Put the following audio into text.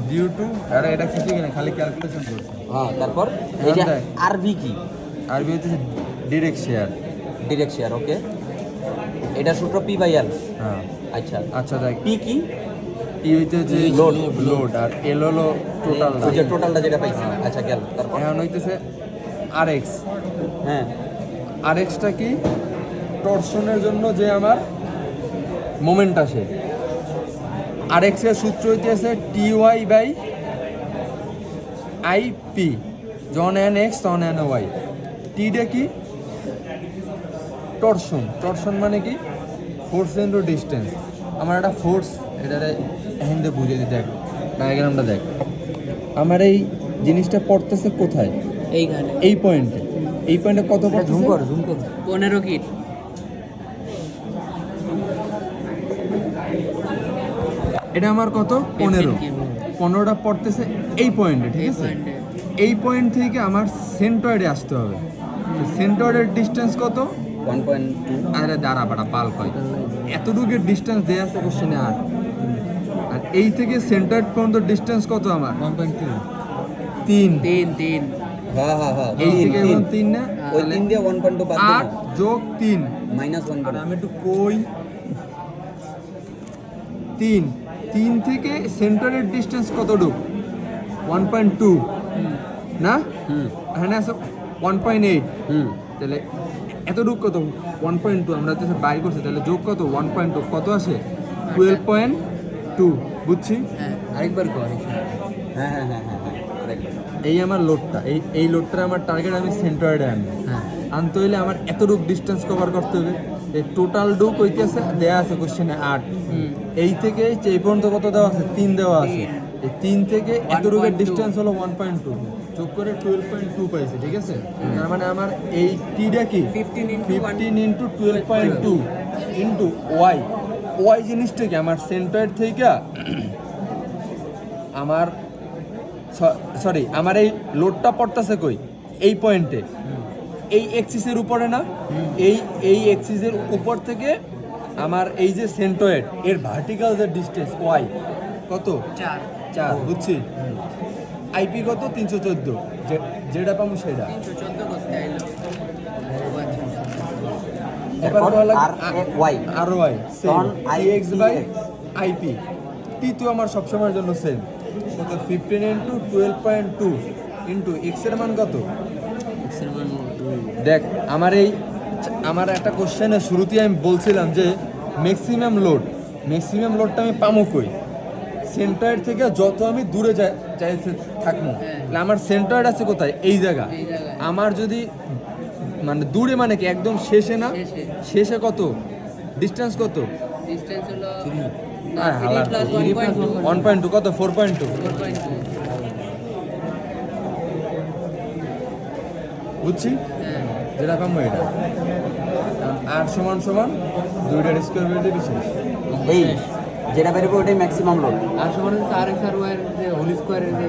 Due to আরে এটা কিছু কিনা খালি ক্যালকুলেশন করছি। হ্যাঁ তারপর হ্যাঁ, এটা দেখ। আরভি কি? আরবি হচ্ছে ডিরেক্ট শেয়ার। ডিরেক্ট শেয়ার, ওকে। এটা সূত্র P/L। হ্যাঁ আচ্ছা আচ্ছা দেখ, পি কি? টি হইতেছে লোড। লোড আর এল হলো টোটালটা। ওই যে টোটালটা যেটা পাইছি। আচ্ছা গেল, তারপর এখন হইতেছে আর এক্স। হ্যাঁ আর এক্সটা কি? টর্শনের জন্য যে আমার মোমেন্ট আসে। আর এক্সের সূত্র হইতেছে T Y by I P. যখন এন এক্স তখন এন ওয়াই। টিটা কি? টর্শন। টর্শন মানে কি? Force into distance. আমার একটা ফোর্স, এটারে হিন্দে বুঝে দিতে দেখ, ডায়াগ্রামটা দেখ। আমার এই জিনিসটা পড়তেছে কোথায়? এইখানে এই পয়েন্টে। এই পয়েন্টে কত পড়তেছে? ঝুম কর 15 কিট। এটা আমার কত? 15। 15টা পড়তেছে এই পয়েন্টে, ঠিক আছে? এই পয়েন্ট থেকে আমার সেন্টয়েডে আসতে হবে। সেন্টয়েডের ডিস্টেন্স কত? 1.2। আরে দাঁড়া বাড়া পাল কয়, এতটুকুর ডিস্টেন্স দেয়া আছে কোশ্চেনে। আর আর এই থেকে সেন্টার পর্যন্ত ডিস্টেন্স কত আমার? 1.2 3। 3 হ্যাঁ এই থেকে এখন 3 না? ওই 3 দিয়ে 1.2 বাদ 8 যোগ 3 মাইনাস আর 1.2। আমি একটু কই 3 থেকে সেন্টারের ডিস্টেন্স কতটুকু? 1.2 না? এখানে আছে 1.8। তাহলে এতটুকু কত? 1.2 আমরা তো বাইর করছি, তাহলে যোগ কত? 1.2 কত আসে? 12.2। বুঝছি? আরেকবার কর। হ্যাঁ এই আমার লোডটা, এই লোডটা আমার টার্গেট, আমি সেন্টয়েডে আনবো। হ্যাঁ আনতে হইলে আমার এতটুকু ডিস্টেন্স কভার করতে হবে। এই টোটাল ডুক হইতেছে দেওয়া আছে কোশ্চেনে 8। এই থেকে এই পর্যন্ত কত দেওয়া আছে? 3 দেওয়া আছে। এই 3 থেকে এতটুকুর ডিস্টেন্স হলো 1.2, যোগ করে 12.2 পাইছে, ঠিক আছে? তার মানে আমার এই টিটা কি? 15 ইন্টু 12.2 ইন্টু ওয়াই। ওয়াই জিনিসটা কি? আমার সেন্টয়েড থেকে আমার সরি আমার এই লোডটা পড়তেছে কই? এই পয়েন্টে, এই এক্সিসের উপরে না? এই এক্সিসের উপর থেকে আমার এই যে সেন্টয়েড এর ভার্টিক্যাল যে ডিস্টেন্স ওয়াই কত? 4। বুঝছি? আইপি কত? 314। যেটা পাবো সেটা। 314 করতে আইলো। এবার বলা লাগে ওয়াই আর ওয়াই সেম তখন আইএক্স বাই আইপি। টি তো আমার সবসময়ের জন্য সেম। কত? 15 ইন্টু 12.2 ইন্টু এক্স এর মান কত? এক্সের মান 2। দেখ আমার একটা কোশ্চেনের শুরুতেই আমি বলছিলাম যে ম্যাক্সিমাম লোডটা আমি পামো কই? সেন্টার থেকে যত আমি দূরে যাইতে থাকবো, তাহলে আমার সেন্টার আছে কোথায়? এই জায়গা। আমার যদি মানে দূরে মানে কি একদম শেষে না? শেষে কত ডিস্টেন্স? কত? ডিসটেন্স হলো 3 3 + 1.2 1.2 কত? 4.2। 4.2। বুঝছি? হ্যাঁ যেটা পাবো এটা। আর সমান সমান 2টার স্কোয়ার বেড়ে বিশেষ। এই যেটা বেরোবে ওটাই ম্যাক্সিমাম লোড। আর সমান হচ্ছে আর এক্স আর ওয়াই এর যে হোল স্কয়ারের যে